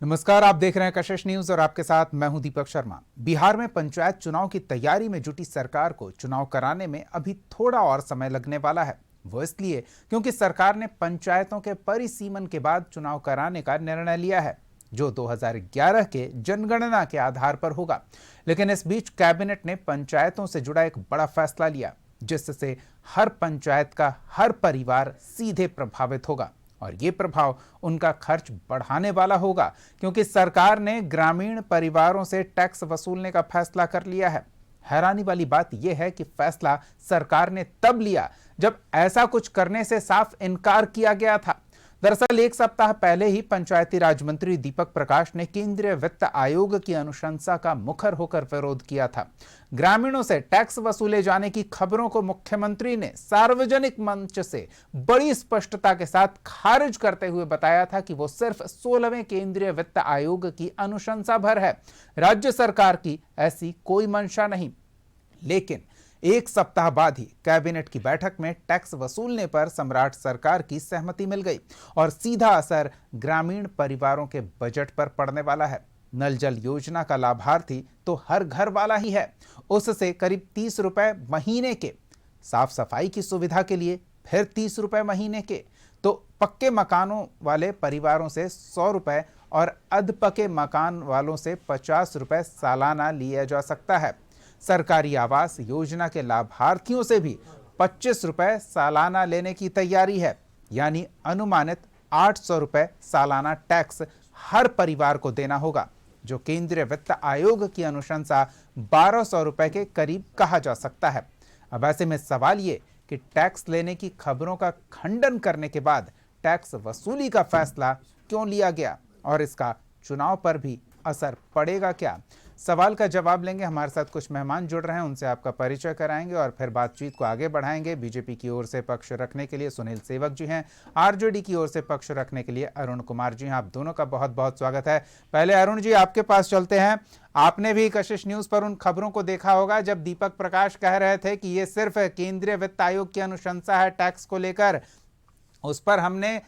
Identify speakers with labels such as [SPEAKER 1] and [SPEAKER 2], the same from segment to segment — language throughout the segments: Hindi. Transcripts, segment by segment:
[SPEAKER 1] नमस्कार, आप देख रहे हैं कशिश न्यूज और आपके साथ मैं हूं दीपक शर्मा। बिहार में पंचायत चुनाव की तैयारी में जुटी सरकार को चुनाव कराने में अभी थोड़ा और समय लगने वाला है। वो इसलिए क्योंकि सरकार ने पंचायतों के परिसीमन के बाद चुनाव कराने का निर्णय लिया है, जो 2011 के जनगणना के आधार पर होगा। लेकिन इस बीच कैबिनेट ने पंचायतों से जुड़ा एक बड़ा फैसला लिया, जिससे हर पंचायत का हर परिवार सीधे प्रभावित होगा और ये प्रभाव उनका खर्च बढ़ाने वाला होगा, क्योंकि सरकार ने ग्रामीण परिवारों से टैक्स वसूलने का फैसला कर लिया है। हैरानी वाली बात यह है कि फैसला सरकार ने तब लिया जब ऐसा कुछ करने से साफ इनकार किया गया था। दरअसल एक सप्ताह पहले ही पंचायती राज मंत्री दीपक प्रकाश ने केंद्रीय वित्त आयोग की अनुशंसा का मुखर होकर विरोध किया था। ग्रामीणों से टैक्स वसूले जाने की खबरों को मुख्यमंत्री ने सार्वजनिक मंच से बड़ी स्पष्टता के साथ खारिज करते हुए बताया था कि वो सिर्फ 16वें केंद्रीय वित्त आयोग की अनुशंसा भर है, राज्य सरकार की ऐसी कोई मंशा नहीं। लेकिन एक सप्ताह बाद ही कैबिनेट की बैठक में टैक्स वसूलने पर सम्राट सरकार की सहमति मिल गई और सीधा असर ग्रामीण परिवारों के बजट पर पड़ने वाला है। नल जल योजना का लाभार्थी तो हर घर वाला ही है। उससे करीब 30 रुपए महीने के, साफ सफाई की सुविधा के लिए फिर 30 रुपए महीने के, तो पक्के मकानों वाले परिवारों से 100 रुपए और अधपके मकान वालों से 50 रुपए सालाना लिया जा सकता है। सरकारी आवास योजना के लाभार्थियों से भी 25 रुपए सालाना लेने की तैयारी है, यानी अनुमानित 800 रुपए सालाना टैक्स हर परिवार को देना होगा, जो केंद्रीय वित्त आयोग की अनुशंसा 1200 रुपए के करीब कहा जा सकता है। अब ऐसे में सवाल ये कि टैक्स लेने की खबरों का खंडन करने के बाद टैक्स वसूली का फैसला क्यों लिया गया और इसका चुनाव पर भी असर पड़ेगा क्या? सवाल का जवाब लेंगे। हमारे साथ कुछ मेहमान जुड़ रहे हैं, उनसे आपका परिचय कराएंगे और फिर बातचीत को आगे बढ़ाएंगे। बीजेपी की ओर से पक्ष रखने के लिए सुनील सेवक जी हैं, आरजेडी की ओर से पक्ष रखने के लिए अरुण कुमार जी हैं। आप दोनों का बहुत बहुत स्वागत है। पहले अरुण जी, आपके पास चलते हैं। आपने भी कशिश न्यूज पर उन खबरों को देखा होगा जब दीपक प्रकाश कह रहे थे कि ये सिर्फ केंद्रीय वित्त आयोग की अनुशंसा है टैक्स को लेकर, उस पर हमने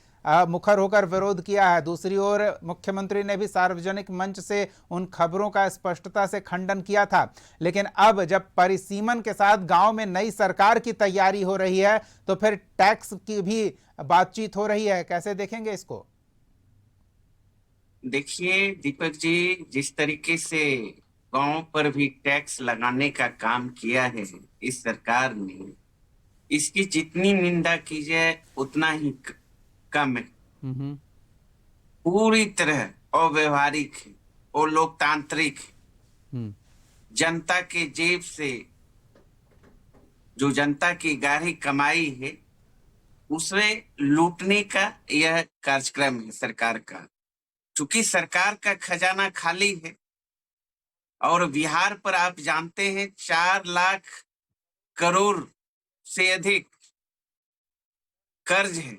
[SPEAKER 1] मुखर होकर विरोध किया है। दूसरी ओर मुख्यमंत्री ने भी सार्वजनिक मंच से उन खबरों का स्पष्टता से खंडन किया था। लेकिन अब जब परिसीमन के साथ गांव में नई सरकार की तैयारी हो रही है, तो फिर टैक्स की भी बातचीत हो रही है। कैसे देखेंगे इसको?
[SPEAKER 2] देखिए दीपक जी, जिस तरीके से गांव पर भी टैक्स लगाने का काम किया है इस सरकार ने, इसकी जितनी निंदा की जाए उतना ही कम है। पूरी तरह अव्यवहारिक है और लोकतांत्रिक है। जनता के जेब से जो जनता की गाढ़ी कमाई है उसे लूटने का यह कार्यक्रम है सरकार का। चूंकि सरकार का खजाना खाली है और बिहार पर आप जानते हैं 4 लाख करोड़ से अधिक कर्ज है,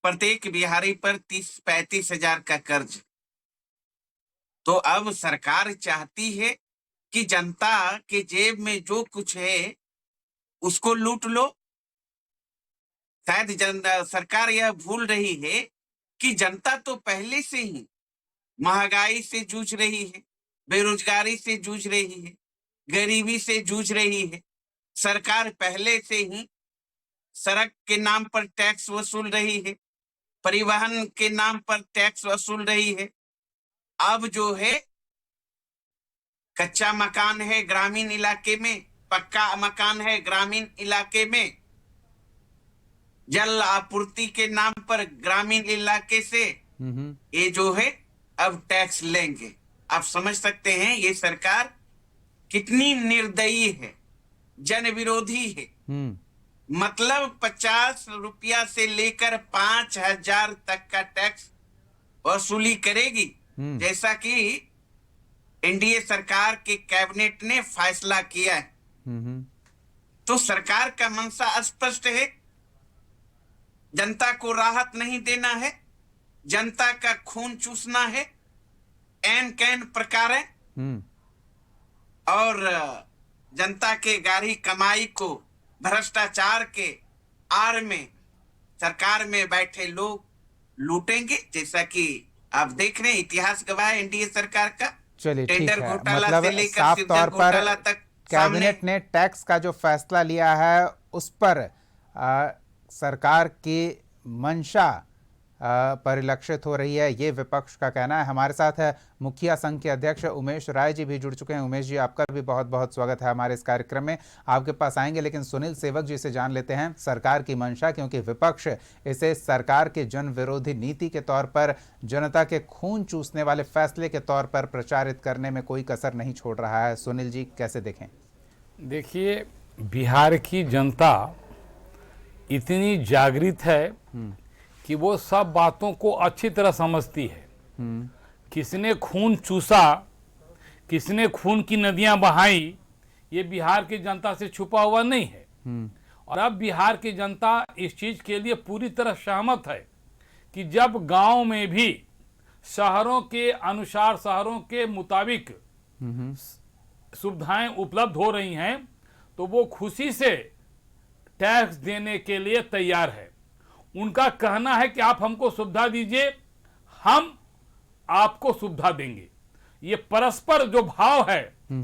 [SPEAKER 2] प्रत्येक बिहारी पर 30-35 हजार का कर्ज। तो अब सरकार चाहती है कि जनता के जेब में जो कुछ है उसको लूट लो। शायद सरकार यह भूल रही है कि जनता तो पहले से ही महंगाई से जूझ रही है, बेरोजगारी से जूझ रही है, गरीबी से जूझ रही है। सरकार पहले से ही सड़क के नाम पर टैक्स वसूल रही है, परिवहन के नाम पर टैक्स वसूल रही है। अब जो है कच्चा मकान है ग्रामीण इलाके में, पक्का मकान है ग्रामीण इलाके में, जल आपूर्ति के नाम पर ग्रामीण इलाके से ये जो है अब टैक्स लेंगे। आप समझ सकते हैं ये सरकार कितनी निर्दयी है, जन विरोधी है। मतलब 50 रुपया से लेकर 5,000 तक का टैक्स वसूली करेगी, जैसा कि एनडीए सरकार के कैबिनेट ने फैसला किया है। तो सरकार का मंशा स्पष्ट है, जनता को राहत नहीं देना है, जनता का खून चूसना है एन कैन प्रकार है और जनता के गाढ़ी कमाई को भ्रष्टाचार के आड़ में सरकार में बैठे लोग लूटेंगे, जैसा कि आप देख रहे हैं, इतिहास गवाह है एनडीए सरकार का।
[SPEAKER 1] चलिए ठीक
[SPEAKER 2] टेंडर
[SPEAKER 1] है,
[SPEAKER 2] घोटाला
[SPEAKER 1] मतलब
[SPEAKER 2] से लेकर
[SPEAKER 1] साफ
[SPEAKER 2] सिरदर्द
[SPEAKER 1] तौर पर
[SPEAKER 2] घोटाला तक सामने।
[SPEAKER 1] कैबिनेट ने टैक्स का जो फैसला लिया है उस पर सरकार की मंशा परिलक्षित हो रही है, ये विपक्ष का कहना है। हमारे साथ है मुखिया संघ के अध्यक्ष उमेश राय जी भी जुड़ चुके हैं। उमेश जी, आपका भी बहुत बहुत स्वागत है हमारे इस कार्यक्रम में। आपके पास आएंगे, लेकिन सुनील सेवक जी से जान लेते हैं सरकार की मंशा, क्योंकि विपक्ष इसे सरकार के जन विरोधी नीति के तौर पर, जनता के खून चूसने वाले फैसले के तौर पर प्रचारित करने में कोई कसर नहीं छोड़ रहा है। सुनील जी, कैसे देखें?
[SPEAKER 3] देखिए, बिहार की जनता इतनी जागृत है कि वो सब बातों को अच्छी तरह समझती है। किसने खून चूसा, किसने खून की नदियां बहाई, ये बिहार की जनता से छुपा हुआ नहीं है। और अब बिहार की जनता इस चीज के लिए पूरी तरह सहमत है कि जब गांव में भी शहरों के अनुसार, शहरों के मुताबिक सुविधाएं उपलब्ध हो रही हैं, तो वो खुशी से टैक्स देने के लिए तैयार है। उनका कहना है कि आप हमको सुविधा दीजिए, हम आपको सुविधा देंगे। ये परस्पर जो भाव है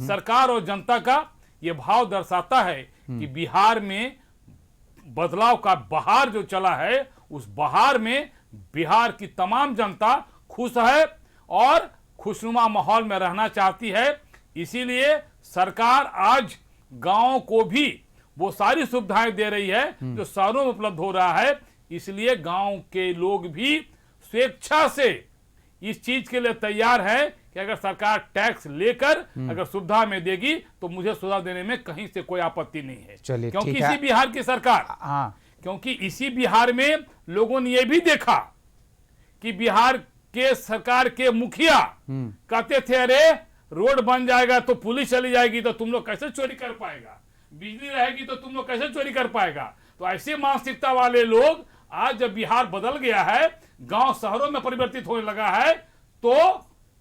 [SPEAKER 3] सरकार और जनता का, ये भाव दर्शाता है कि बिहार में बदलाव का बहार जो चला है, उस बहार में बिहार की तमाम जनता खुश है और खुशनुमा माहौल में रहना चाहती है। इसीलिए सरकार आज गांव को भी वो सारी सुविधाएं दे रही है जो शहरों में उपलब्ध हो रहा है। इसलिए गांव के लोग भी स्वेच्छा से इस चीज के लिए तैयार है कि अगर सरकार टैक्स लेकर अगर सुविधा में देगी तो मुझे सुविधा देने में कहीं से कोई आपत्ति नहीं है।
[SPEAKER 1] चलिए,
[SPEAKER 3] क्योंकि
[SPEAKER 1] ठीक है।
[SPEAKER 3] इसी बिहार की सरकार, क्योंकि इसी बिहार में लोगों ने यह भी देखा कि बिहार के सरकार के मुखिया कहते थे, अरे रोड बन जाएगा तो पुलिस चली जाएगी तो तुम लोग कैसे चोरी कर पाएगा, बिजली रहेगी तो तुम लोग कैसे चोरी कर पाएगा। तो ऐसे मानसिकता वाले लोग आज जब बिहार बदल गया है, गांव शहरों में परिवर्तित होने लगा है, तो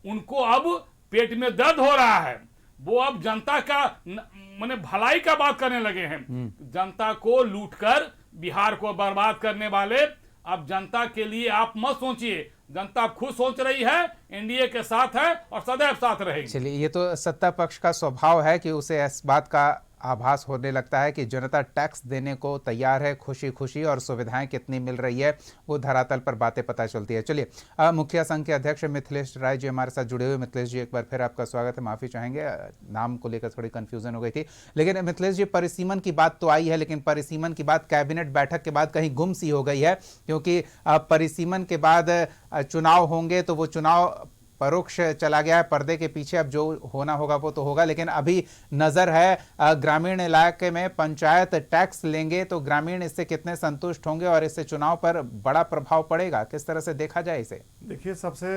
[SPEAKER 3] उनको अब पेट में दर्द हो रहा है। वो अब जनता का माने भलाई का बात करने लगे हैं। जनता को लूटकर बिहार को बर्बाद करने वाले, अब जनता के लिए आप मत सोचिए, जनता खुद सोच रही है, एनडीए के साथ है और सदैव साथ रहेगी।
[SPEAKER 1] चलिए, ये तो सत्ता पक्ष का स्वभाव है कि उसे इस बात का आभास होने लगता है कि जनता टैक्स देने को तैयार है, खुशी खुशी, और सुविधाएं कितनी मिल रही है वो धरातल पर बातें पता चलती है। चलिए, मुखिया संघ के अध्यक्ष मिथिलेश राय जी हमारे साथ जुड़े हुए। मिथिलेश जी, एक बार फिर आपका स्वागत है। माफ़ी चाहेंगे, नाम को लेकर थोड़ी कन्फ्यूजन हो गई थी। लेकिन मिथिलेश जी, परिसीमन की बात तो आई है, लेकिन परिसीमन की बात कैबिनेट बैठक के बाद कहीं गुम सी हो गई है, क्योंकि परिसीमन के बाद चुनाव होंगे तो वो चुनाव परोक्ष चला गया है पर्दे के पीछे। अब जो होना होगा वो तो होगा, लेकिन अभी नजर है ग्रामीण इलाके में पंचायत टैक्स लेंगे तो ग्रामीण इससे कितने संतुष्ट होंगे और इससे चुनाव पर बड़ा प्रभाव पड़ेगा, किस तरह से देखा जाए इसे?
[SPEAKER 4] देखिए, सबसे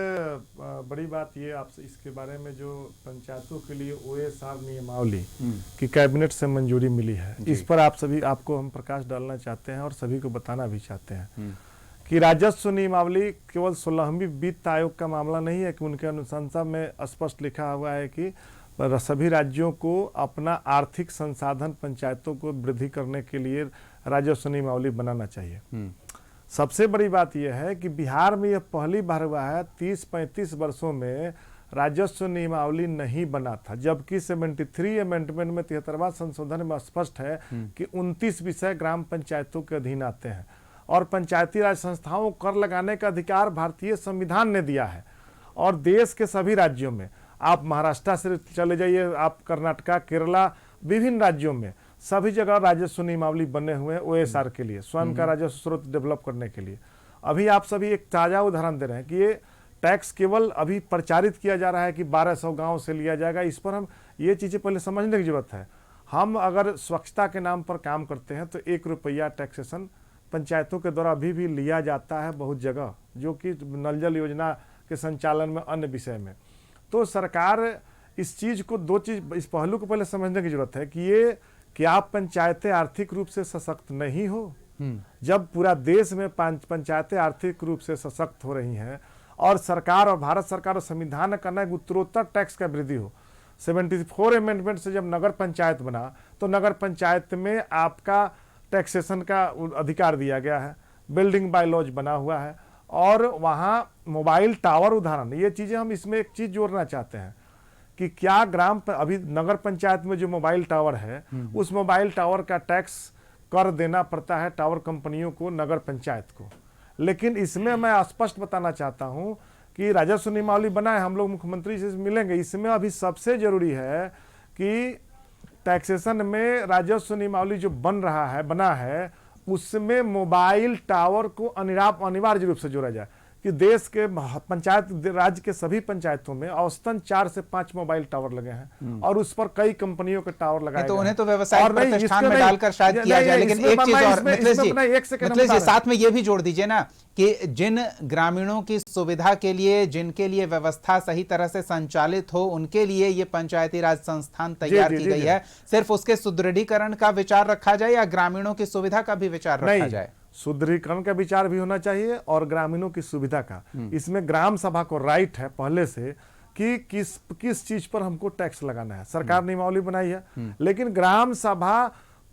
[SPEAKER 4] बड़ी बात ये आपसे इसके बारे में, जो पंचायतों के लिए OSR नियमावली की कैबिनेट से मंजूरी मिली है, इस पर आपको हम प्रकाश डालना चाहते हैं और सभी को बताना भी चाहते हैं कि राजस्व नियमावली केवल 16वीं वित्त आयोग का मामला नहीं है कि उनके अनुशंसा में स्पष्ट लिखा हुआ है कि सभी राज्यों को अपना आर्थिक संसाधन पंचायतों को वृद्धि करने के लिए राजस्व नियमावली बनाना चाहिए। सबसे बड़ी बात यह है कि बिहार में यह पहली बार हुआ है 30-35 वर्षों में राजस्व नियमावली नहीं बना था, जबकि 73 अमेंडमेंट में 73वां संशोधन में स्पष्ट है कि 29 विषय ग्राम पंचायतों के अधीन आते हैं और पंचायती राज संस्थाओं को कर लगाने का अधिकार भारतीय संविधान ने दिया है। और देश के सभी राज्यों में, आप महाराष्ट्र से चले जाइए, आप कर्नाटका, केरला, विभिन्न राज्यों में सभी जगह राजस्व नियमावली बने हुए हैं OSR के लिए, स्वयं का राजस्व स्रोत डेवलप करने के लिए। अभी आप सभी एक ताज़ा उदाहरण दे रहे हैं कि ये टैक्स केवल अभी प्रचारित किया जा रहा है कि 1200 गाँव से लिया जाएगा। इस पर हम ये चीज़ें पहले समझने की जरूरत है। हम अगर स्वच्छता के नाम पर काम करते हैं तो 1 रुपया टैक्सेशन पंचायतों के द्वारा अभी भी लिया जाता है बहुत जगह, जो कि नल जल योजना के संचालन में, अन्य विषय में। तो सरकार इस चीज़ को, दो चीज़, इस पहलू को पहले समझने की जरूरत है कि आप पंचायतें आर्थिक रूप से सशक्त नहीं हो। जब पूरा देश में पंचायतें आर्थिक रूप से सशक्त हो रही हैं और सरकार और भारत सरकार और संविधान करना है उत्तरोत्तर टैक्स का वृद्धि हो। 74 अमेंडमेंट से जब नगर पंचायत बना तो नगर पंचायत में आपका टैक्सेशन का अधिकार दिया गया है, बिल्डिंग बाय लॉज बना हुआ है और वहाँ मोबाइल टावर उदाहरण, ये चीज़ें हम इसमें एक चीज़ जोड़ना चाहते हैं कि क्या अभी नगर पंचायत में जो मोबाइल टावर है उस मोबाइल टावर का टैक्स कर देना पड़ता है टावर कंपनियों को, नगर पंचायत को। लेकिन इसमें मैं स्पष्ट बताना चाहता हूं कि राजस्व नियमावली बना है, हम लोग मुख्यमंत्री से मिलेंगे। इसमें अभी सबसे जरूरी है कि टैक्सेशन में राजस्व नियमावली जो बना है उसमें मोबाइल टावर को अनिवार्य रूप से जोड़ा जाए कि देश के पंचायत राज्य के सभी पंचायतों में औसतन 4 से 5 मोबाइल टावर लगे हैं और उस पर कई कंपनियों के टावर लगाए
[SPEAKER 1] तो
[SPEAKER 4] गए
[SPEAKER 1] उन्हें
[SPEAKER 4] हैं।
[SPEAKER 1] तो व्यवसायिक प्रतिष्ठान में डालकर शायद किया जाए। लेकिन एक चीज और मिथिलेश जी साथ में ये भी जोड़ दीजिए ना कि जिन ग्रामीणों की सुविधा के लिए, जिनके लिए व्यवस्था सही तरह से संचालित हो, उनके लिए ये पंचायती राज संस्थान तैयार की गई है, सिर्फ उसके सुदृढ़ीकरण का विचार रखा जाए या ग्रामीणों की सुविधा का भी विचार रखा जाए?
[SPEAKER 4] सुदृढ़ीकरण का विचार भी होना चाहिए और ग्रामीणों की सुविधा का। इसमें ग्राम सभा को राइट है पहले से कि किस चीज पर हमको टैक्स लगाना है। सरकार नियमावली बनाई है, लेकिन ग्राम सभा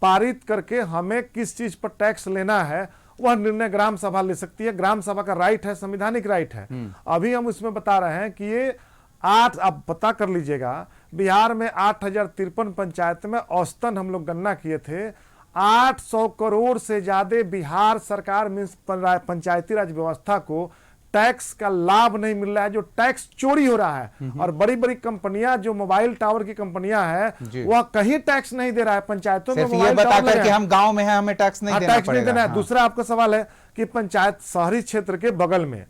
[SPEAKER 4] पारित करके हमें किस चीज पर टैक्स लेना है वह निर्णय ग्राम सभा ले सकती है। ग्राम सभा का राइट है, संवैधानिक राइट है। अभी हम उसमें बता रहे हैं कि ये 8, आप पता कर लीजिएगा, बिहार में 8053 पंचायत में औसतन हम लोग गणना किए थे 800 करोड़ से ज्यादा बिहार सरकार मीन्स पंचायती राज व्यवस्था को टैक्स का लाभ नहीं मिल रहा है, जो टैक्स चोरी हो रहा है। और बड़ी बड़ी कंपनियां जो मोबाइल टावर की कंपनियां हैं वह कहीं टैक्स नहीं दे रहा है पंचायतों में।
[SPEAKER 1] ये बताकर कि हम गांव में हैं, हमें टैक्स नहीं देना पड़ेगा।
[SPEAKER 4] है। दूसरा आपका सवाल है कि पंचायत शहरी क्षेत्र के बगल में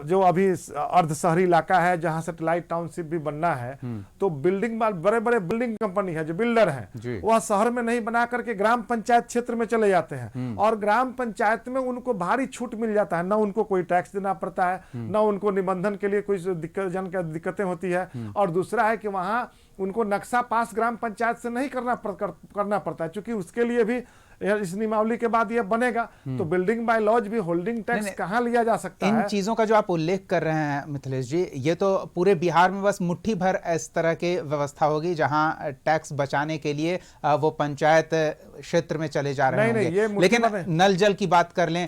[SPEAKER 4] जो अभी अर्ध शहरी इलाका है जहां सैटेलाइट टाउनशिप भी बनना है, तो बिल्डिंग बड़े बड़े बिल्डिंग कंपनी है जो बिल्डर है वह शहर में नहीं बना करके ग्राम पंचायत क्षेत्र में चले जाते हैं और ग्राम पंचायत में उनको भारी छूट मिल जाता है। न उनको कोई टैक्स देना पड़ता है, न उनको निबंधन के लिए कोई दिक्कतें होती है। और दूसरा है कि वहां उनको नक्शा पास ग्राम पंचायत से नहीं करना पड़ता है, क्योंकि उसके लिए भी इस नियमावली के बाद ये बनेगा। तो बिल्डिंग बाय लॉज भी होल्डिंग टैक्स कहां लिया जा सकता है?
[SPEAKER 1] इन चीजों का जो आप उल्लेख कर रहे हैं मिथिलेश जी, ये तो पूरे बिहार में बस मुट्ठी भर इस तरह की व्यवस्था होगी जहां टैक्स बचाने के लिए वो पंचायत क्षेत्र में चले जा रहे होंगे। लेकिन नल जल की बात कर लें,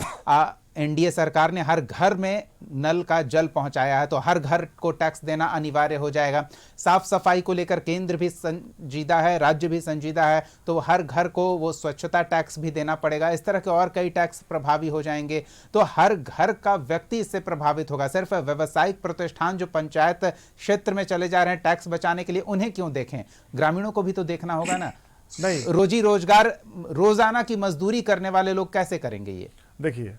[SPEAKER 1] एनडीए सरकार ने हर घर में नल का जल पहुंचाया है, तो हर घर को टैक्स देना अनिवार्य हो जाएगा। साफ सफाई को लेकर केंद्र भी संजीदा है, राज्य भी संजीदा है, तो हर घर को वो स्वच्छता टैक्स भी देना पड़ेगा। इस तरह के और कई टैक्स प्रभावी हो जाएंगे, तो हर घर का व्यक्ति इससे प्रभावित होगा। सिर्फ व्यावसायिक प्रतिष्ठान जो पंचायत क्षेत्र में चले जा रहे हैं टैक्स बचाने के लिए, उन्हें क्यों देखें? ग्रामीणों को भी तो देखना होगा ना।
[SPEAKER 4] नहीं,
[SPEAKER 1] रोजी रोजगार, रोजाना की मजदूरी करने वाले लोग कैसे करेंगे ये?
[SPEAKER 4] देखिए,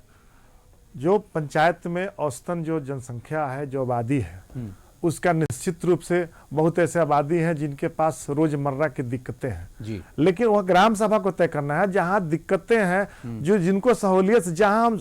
[SPEAKER 4] जो पंचायत में औसतन जो जनसंख्या है, जो आबादी है, उसका निश्चित रूप से बहुत ऐसे आबादी है जिनके पास रोजमर्रा की दिक्कतें हैं
[SPEAKER 1] जी।
[SPEAKER 4] लेकिन वह ग्राम सभा को तय करना है जहां दिक्कतें हैं, जो जिनको सहूलियत, जहां हम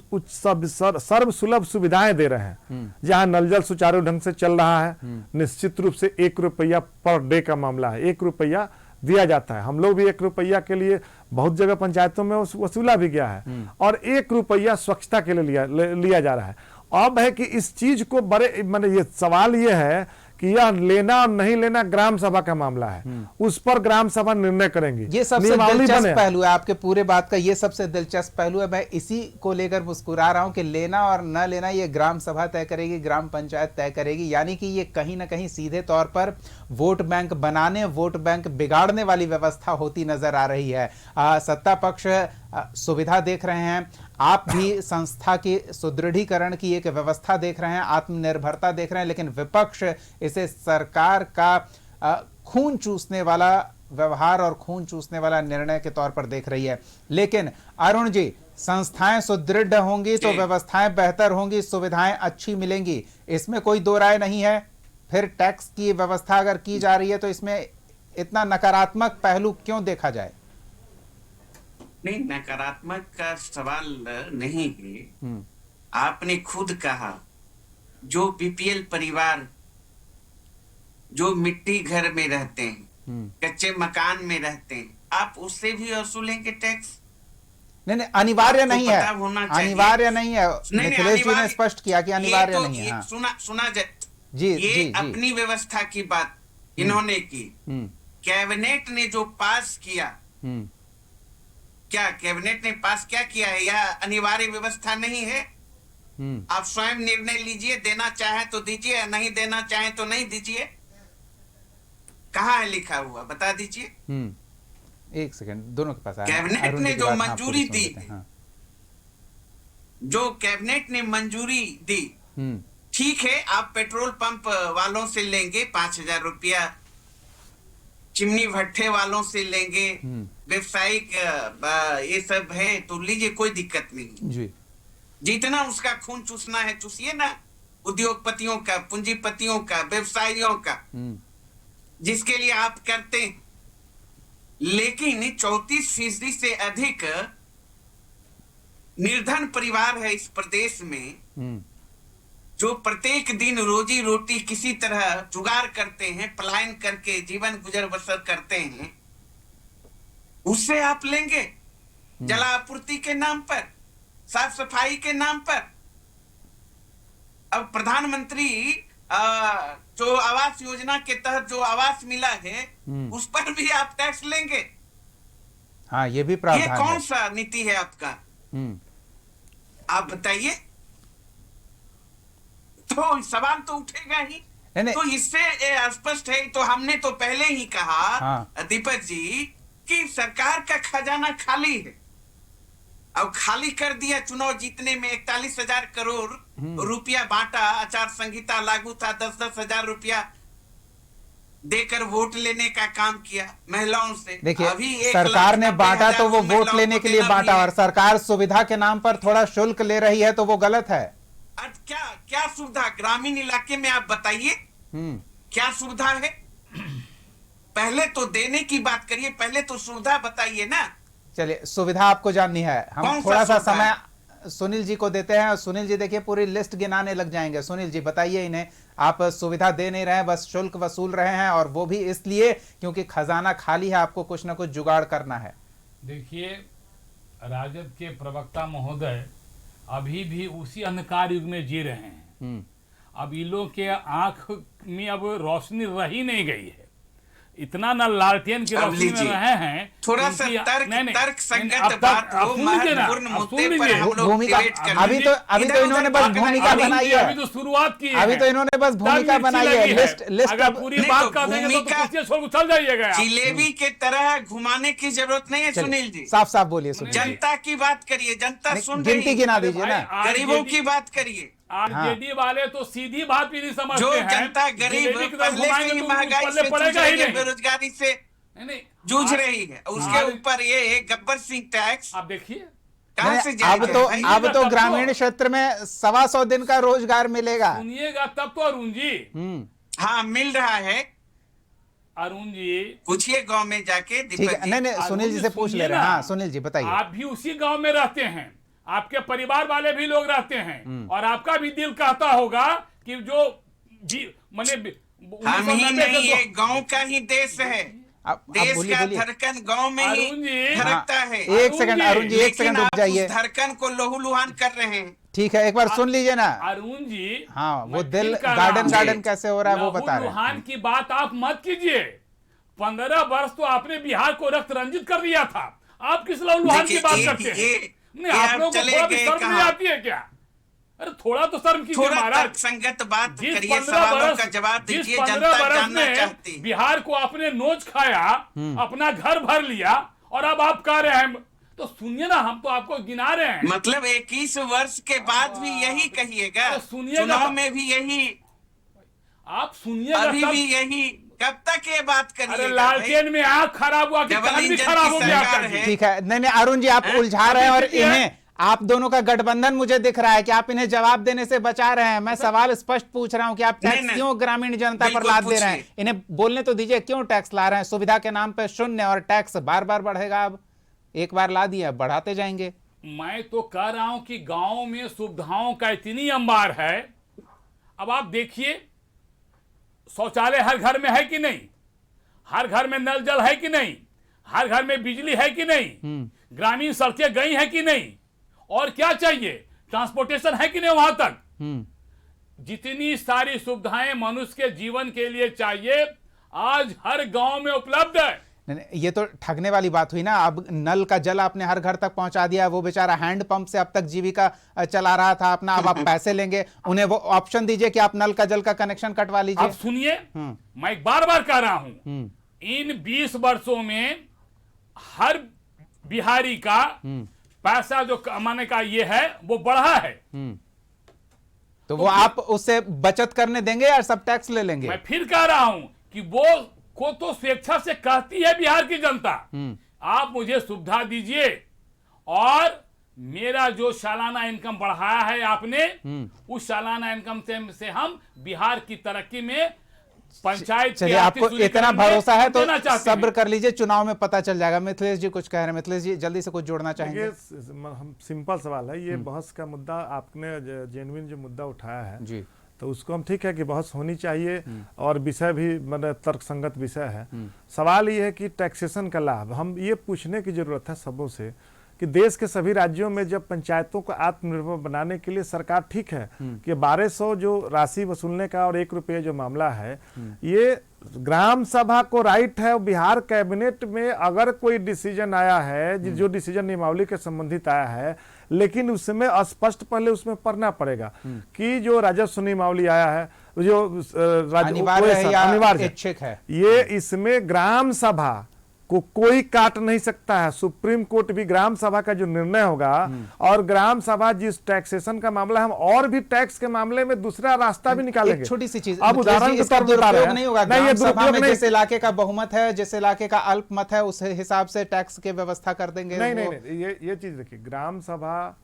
[SPEAKER 4] सर्व सुलभ सुविधाएं दे रहे हैं, जहां नल जल सुचारू ढंग से चल रहा है, निश्चित रूप से 1 रुपया पर डे का मामला है, 1 रुपया दिया जाता है। हम लोग भी 1 रुपया के लिए बहुत जगह पंचायतों में वसूला भी गया है और 1 रुपया स्वच्छता के लिए लिया जा रहा है। अब है कि इस चीज को बड़े माने ये सवाल ये है कि यह लेना और नहीं लेना ग्राम सभा का मामला है, उस पर ग्राम सभा निर्णय करेंगी।
[SPEAKER 1] ये सबसे दिलचस्प पहलू है आपके पूरे बात का, ये सबसे दिलचस्प पहलू है। मैं इसी को लेकर मुस्कुरा रहा हूं कि लेना और न लेना ये ग्राम सभा तय करेगी, ग्राम पंचायत तय करेगी। यानी कि ये कहीं ना कहीं सीधे तौर पर वोट बैंक बनाने, वोट बैंक बिगाड़ने वाली व्यवस्था होती नजर आ रही है। सत्ता पक्ष सुविधा देख रहे हैं, आप भी संस्था की सुदृढ़ीकरण की एक व्यवस्था देख रहे हैं, आत्मनिर्भरता देख रहे हैं, लेकिन विपक्ष इसे सरकार का खून चूसने वाला व्यवहार और खून चूसने वाला निर्णय के तौर पर देख रही है। लेकिन अरुण जी, संस्थाएं सुदृढ़ होंगी तो व्यवस्थाएं बेहतर होंगी, सुविधाएं अच्छी मिलेंगी, इसमें कोई दो राय नहीं है। फिर टैक्स की व्यवस्था अगर की जा रही है तो इसमें इतना नकारात्मक पहलू क्यों देखा जाए?
[SPEAKER 2] नहीं, नकारात्मक का सवाल नहीं है। आपने खुद कहा, जो बीपीएल परिवार जो मिट्टी घर में रहते हैं, कच्चे मकान में रहते हैं, आप उससे भी वसूलेंगे टैक्स?
[SPEAKER 1] नहीं, अनिवार्य नहीं है, अनिवार्य नहीं है।
[SPEAKER 2] मिथिलेश
[SPEAKER 1] जी ने स्पष्ट किया कि अनिवार्य नहीं है। हाँ।
[SPEAKER 2] सुना
[SPEAKER 1] जी,
[SPEAKER 2] ये अपनी व्यवस्था की बात इन्होंने की। कैबिनेट ने जो पास किया, क्या कैबिनेट ने पास क्या किया है? यह अनिवार्य व्यवस्था नहीं है? आप स्वयं निर्णय लीजिए, देना चाहे तो दीजिए, नहीं देना चाहे तो नहीं दीजिए। कहाँ है लिखा हुआ, बता दीजिए।
[SPEAKER 1] एक सेकंड, दोनों के पास आया।
[SPEAKER 2] कैबिनेट
[SPEAKER 1] अरुण जी
[SPEAKER 2] ने
[SPEAKER 1] की
[SPEAKER 2] जो
[SPEAKER 1] बात, हाँ,
[SPEAKER 2] मंजूरी
[SPEAKER 1] पूरी सुन
[SPEAKER 2] दी,
[SPEAKER 1] लेते हैं, हाँ।
[SPEAKER 2] जो कैबिनेट ने मंजूरी दी, ठीक है, आप पेट्रोल पंप वालों से लेंगे 5,000 रुपया, चिमनी भट्ठे वालों से लेंगे, व्यवसायिक ये सब है तो लीजिए, कोई दिक्कत नहीं
[SPEAKER 1] जी।
[SPEAKER 2] जितना उसका खून चूसना है चूसिए ना, उद्योगपतियों का, पूंजीपतियों का, व्यवसायियों का, जिसके लिए आप करते हैं। लेकिन 34% से अधिक निर्धन परिवार है इस प्रदेश में, जो प्रत्येक दिन रोजी रोटी किसी तरह जुगाड़ करते हैं, पलायन करके जीवन गुजर बसर करते हैं, उससे आप लेंगे जलापूर्ति के नाम पर, साफ सफाई के नाम पर। अब प्रधानमंत्री जो आवास योजना के तहत जो आवास मिला है, उस पर भी आप टैक्स लेंगे।
[SPEAKER 1] हाँ, ये भी
[SPEAKER 2] ये
[SPEAKER 1] प्रावधान
[SPEAKER 2] कौन
[SPEAKER 1] है।
[SPEAKER 2] सा नीति है आपका, आप बताइए। तो सवाल तो उठेगा ही।
[SPEAKER 1] नहीं।
[SPEAKER 2] तो इससे स्पष्ट है, तो हमने तो पहले ही कहा,
[SPEAKER 1] हाँ।
[SPEAKER 2] दीपक जी, कि सरकार का खजाना खाली है। अब खाली कर दिया, चुनाव जीतने में 41,000 करोड़ रुपया बांटा, आचार संहिता लागू था, 10-10 हजार रुपया देकर वोट लेने का काम किया महिलाओं से।
[SPEAKER 1] देखिए, सरकार ने बांटा तो वो वोट लेने के लिए बांटा, और सरकार सुविधा के नाम पर थोड़ा शुल्क ले रही है, तो वो गलत है।
[SPEAKER 2] क्या क्या सुविधा ग्रामीण इलाके में, आप बताइए क्या सुविधा है। पहले तो देने की बात करिए, पहले तो सुविधा बताइए ना।
[SPEAKER 1] चलिए, सुविधा आपको जाननी है, हम थोड़ा सा समय सुनील जी को देते हैं। सुनील जी देखिए, पूरी लिस्ट गिनाने लग जाएंगे। सुनील जी बताइए इन्हें, आप सुविधा दे नहीं रहे हैं, बस शुल्क वसूल रहे हैं, और वो भी इसलिए क्योंकि खजाना खाली है, आपको कुछ ना कुछ जुगाड़ करना है।
[SPEAKER 3] देखिए, राजद के प्रवक्ता महोदय अभी भी उसी अंधकार युग में जी रहे हैं। अब इन लोग के आंख में अब रोशनी रही नहीं गई है, इतना ना लालटेन की रोशनी में रहे हैं।
[SPEAKER 2] थोड़ा सा तर्क संगत बात हो, महत्वपूर्ण मुद्दे पर हम लोग डिबेट कर रहे हैं।
[SPEAKER 1] अभी तो इन्होंने बस भूमिका बनाई है,
[SPEAKER 3] अभी तो शुरुआत की है,
[SPEAKER 1] अभी तो इन्होंने बस भूमिका बनाई है। लिस्ट
[SPEAKER 3] अगर पूरी बात कर देंगे तो कुर्सियां छोड़ चल जाइएगा।
[SPEAKER 2] जिलेबी के तरह घुमाने की जरूरत नहीं है। सुनील जी,
[SPEAKER 1] साफ साफ बोलिए। सुनील जी,
[SPEAKER 2] जनता की बात करिए, जनता सुन रही है।
[SPEAKER 1] गिनती गिना दीजिए ना,
[SPEAKER 2] गरीबों की बात करिए।
[SPEAKER 3] आरजेडी वाले तो सीधी बात भी नहीं समझते
[SPEAKER 2] जो
[SPEAKER 3] हैं।
[SPEAKER 2] जनता गरीब पहले से ही महंगाई से
[SPEAKER 3] पड़ेगा ही नहीं,
[SPEAKER 2] बेरोजगारी से जूझ रही है, उसके ऊपर ये गब्बर सिंह टैक्स
[SPEAKER 3] आप देखिए
[SPEAKER 2] कहां से
[SPEAKER 1] अब तो ग्रामीण क्षेत्र में 125 दिन का रोजगार मिलेगा।
[SPEAKER 3] सुनिएगा तब तो। अरुण जी,
[SPEAKER 2] हाँ, मिल रहा है।
[SPEAKER 3] अरुण जी
[SPEAKER 2] पूछिए गांव में जाके।
[SPEAKER 1] ठीक है, नहीं, सुनील जी से पूछ ले रहे हैं। हाँ, सुनील जी बताइए।
[SPEAKER 3] आप भी उसी गांव में रहते हैं, आपके परिवार वाले भी लोग रहते हैं, और आपका भी दिल कहता होगा कि जो
[SPEAKER 2] हम ही नहीं, ये गांव का ही देश है। देश का धड़कन गांव में ही धड़कता है।
[SPEAKER 1] एक सेकंड अरुण जी, एक सेकंड रुक जाइए।
[SPEAKER 2] धड़कन को लहूलुहान कर रहे हैं।
[SPEAKER 1] ठीक है, एक बार सुन लीजिए ना
[SPEAKER 3] अरुण जी।
[SPEAKER 1] हाँ, वो दिल गार्डन कैसे हो रहा है वो बता रहे हैं।
[SPEAKER 3] लहूलुहान की बात आप मत कीजिए। 15 वर्ष तो आपने बिहार को रक्त रंजित कर दिया था, आप किस लहूलुहान की बात करते हैं? नहीं, आप लोगों को थोड़ा भी शर्म नहीं आती है क्या? अरे थोड़ा तो शर्म कीजिए महाराज।
[SPEAKER 2] संगत बात करिए, सवालों का जवाब दीजिए, जनता जानना चाहती है।
[SPEAKER 3] बिहार को आपने नोच खाया, अपना घर भर लिया, और अब आप कह रहे हैं, तो सुनिए ना, हम तो आपको गिना रहे हैं।
[SPEAKER 2] मतलब 21 वर्ष के बाद भी यही कहिएगा?
[SPEAKER 3] सुनिएगा,
[SPEAKER 2] चुनाव में भी यही,
[SPEAKER 3] आप सुनिएगा,
[SPEAKER 2] अभी भी यही, कब तक ये बात करिएगा?
[SPEAKER 3] अरे लालटेन में आंख खराब हुआ कि कान भी खराब हो गया।
[SPEAKER 1] ठीक है, नहीं अरुण जी, आप उलझा रहे हैं, और इन्हें आप दोनों का गठबंधन मुझे दिख रहा है कि आप इन्हें जवाब देने से बचा रहे हैं। मैं सवाल स्पष्ट पूछ रहा हूं कि आप टैक्स क्यों ग्रामीण जनता पर लाद दे रहे हैं? इन्हें बोलने तो दीजिए, क्यों टैक्स ला रहे हैं? सुविधा के नाम पे 0, और टैक्स बार बार बढ़ेगा। अब एक बार ला दिया, बढ़ाते जाएंगे।
[SPEAKER 3] मैं तो कह रहा हूं कि गांव में सुविधाओं का इतनी अंबार है। अब आप देखिए, शौचालय हर घर में है कि नहीं? हर घर में नल जल है कि नहीं? हर घर में बिजली है कि नहीं? ग्रामीण सड़कें गई है कि नहीं? और क्या चाहिए? ट्रांसपोर्टेशन है कि नहीं वहां तक? जितनी सारी सुविधाएं मनुष्य के जीवन के लिए चाहिए, आज हर गांव में उपलब्ध है।
[SPEAKER 1] ये तो ठगने वाली बात हुई ना। अब नल का जल आपने हर घर तक पहुंचा दिया, वो बेचारा हैंड पंप से अब तक जीविका चला रहा था अपना, अब आप पैसे लेंगे, उन्हें वो ऑप्शन दीजिए कि आप नल का जल का कनेक्शन कटवा लीजिए।
[SPEAKER 3] अब सुनिए, मैं बार बार कह रहा हूं, इन 20 वर्षों में हर बिहारी का पैसा जो कमाने का ये है वो बढ़ा है।
[SPEAKER 1] तो वो आप उससे बचत करने देंगे या सब टैक्स ले लेंगे?
[SPEAKER 3] मैं फिर कह रहा हूं कि वो को तो स्वेच्छा से कहती है बिहार की जनता, आप मुझे सुविधा दीजिए और मेरा जो सालाना इनकम बढ़ाया है आपने, उस सालाना इनकम से हम बिहार की तरक्की में, पंचायत
[SPEAKER 1] चलिए, आपको इतना भरोसा है तो सब्र कर लीजिए, चुनाव में पता चल जाएगा। मिथिलेश जी कुछ कह रहे हैं, मिथिलेश जी जल्दी से कुछ जोड़ना चाहेंगे?
[SPEAKER 4] हम सिंपल सवाल है ये, बहस का मुद्दा आपने जेन्युइन जो मुद्दा उठाया है
[SPEAKER 1] जी,
[SPEAKER 4] तो उसको हम ठीक है कि बहस होनी चाहिए और विषय भी मतलब तर्कसंगत विषय है। सवाल ये है कि टैक्सेशन का लाभ, हम ये पूछने की जरूरत है सबों से कि देश के सभी राज्यों में जब पंचायतों को आत्मनिर्भर बनाने के लिए सरकार, ठीक है कि 1200 जो राशि वसूलने का और 1 रुपये जो मामला है, ये ग्राम सभा को राइट है। बिहार कैबिनेट में अगर कोई डिसीजन आया है, जो डिसीजन नियमावली के संबंधित आया है, लेकिन उसमें स्पष्ट पहले उसमें पढ़ना पड़ेगा कि जो राजस्व नियमावली आया है, जो
[SPEAKER 1] अनिवार्य है या इच्छिक है,
[SPEAKER 4] ये इसमें ग्राम सभा को कोई काट नहीं सकता है। सुप्रीम कोर्ट भी ग्राम सभा का जो निर्णय होगा, और ग्राम सभा जिस टैक्सेशन का मामला, हम और भी टैक्स के मामले में दूसरा रास्ता भी निकालेंगे।
[SPEAKER 1] छोटी सी चीज,
[SPEAKER 4] अब उदाहरण के तौर
[SPEAKER 1] पर नहीं होगा, ग्राम सभा में जिस इलाके का बहुमत है, जिस इलाके का अल्पमत है, उस हिसाब से टैक्स की व्यवस्था कर देंगे।
[SPEAKER 4] नहीं, ये चीज देखिए, ग्राम सभा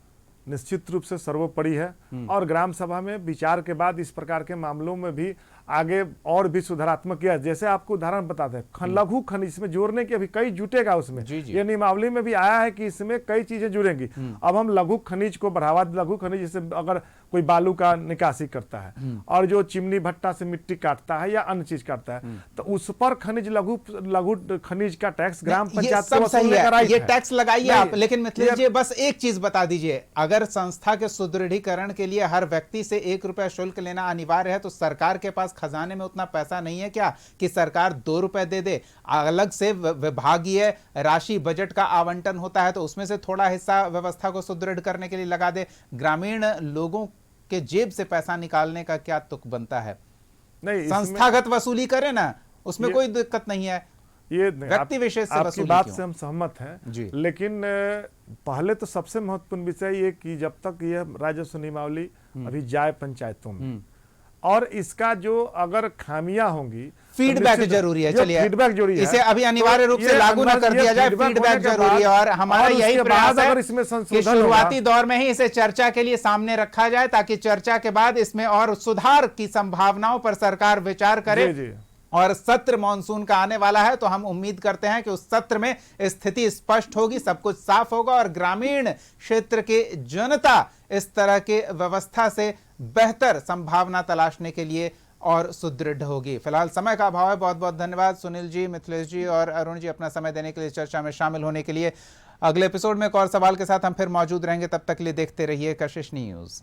[SPEAKER 4] निश्चित रूप से सर्वोपरि है और ग्राम सभा में विचार के बाद इस प्रकार के मामलों में भी आगे और भी सुधारात्मक किया। जैसे आपको उदाहरण बताते हैं, लघु खनिज इसमें जोड़ने की अभी कई जुटेगा उसमें। ये नियमावली में भी आया है कि इसमें कई चीजें जुड़ेंगी। अब हम लघु खनिज को बढ़ावा, लघु खनिज जैसे अगर कोई बालू का निकासी करता है और जो चिमनी भट्टा से मिट्टी काटता है या अन्य चीज काटता है, तो उस पर खनिज, लघु खनिज का टैक्स ग्राम पंचायत को वसूलने का राइट है।
[SPEAKER 1] ये टैक्स लगाइए आप, लेकिन मिथिलेश जी बस एक चीज बता दीजिए, अगर संस्था के सुदृढ़ीकरण के लिए हर व्यक्ति से 1 रुपया शुल्क लेना अनिवार्य है, तो सरकार के पास खजाने में उतना पैसा नहीं है क्या कि सरकार 2 रुपए दे दे? अलग से विभागीय राशि बजट का आवंटन होता है, तो उसमें से थोड़ा हिस्सा व्यवस्था को सुदृढ़ करने के लिए लगा दे। ग्रामीण लोगों के जेब से पैसा निकालने का क्या तुक बनता है? नहीं, संस्थागत वसूली करे ना, उसमें कोई दिक्कत नहीं है।
[SPEAKER 4] ये
[SPEAKER 1] व्यक्ति विशेष से
[SPEAKER 4] आपकी बात से हम सहमत हैं, लेकिन पहले तो सबसे महत्वपूर्ण विषय ये कि जब तक यह राजस्व नियमावली अभी जाए पंचायतों में, और इसका जो अगर खामियां होंगी,
[SPEAKER 1] फीडबैक जरूरी है। चलिए,
[SPEAKER 4] फीडबैक जरूरी है,
[SPEAKER 1] इसे अभी अनिवार्य रूप से लागू न कर दिया जाए, फीडबैक जरूरी है। और हमारा यही प्रयास है कि शुरुआती दौर में ही इसे चर्चा के लिए सामने रखा जाए, ताकि चर्चा के बाद इसमें और सुधार की संभावनाओं पर सरकार विचार करे। और सत्र मानसून का आने वाला है, तो हम उम्मीद करते हैं कि उस सत्र में स्थिति स्पष्ट होगी, सब कुछ साफ होगा और ग्रामीण क्षेत्र की जनता इस तरह के व्यवस्था से बेहतर संभावना तलाशने के लिए और सुदृढ़ होगी। फिलहाल समय का अभाव है। बहुत बहुत धन्यवाद सुनील जी, मिथिलेश जी और अरुण जी अपना समय देने के लिए, चर्चा में शामिल होने के लिए। अगले एपिसोड में एक और सवाल के साथ हम फिर मौजूद रहेंगे। तब तक के लिए देखते रहिए कशिश न्यूज।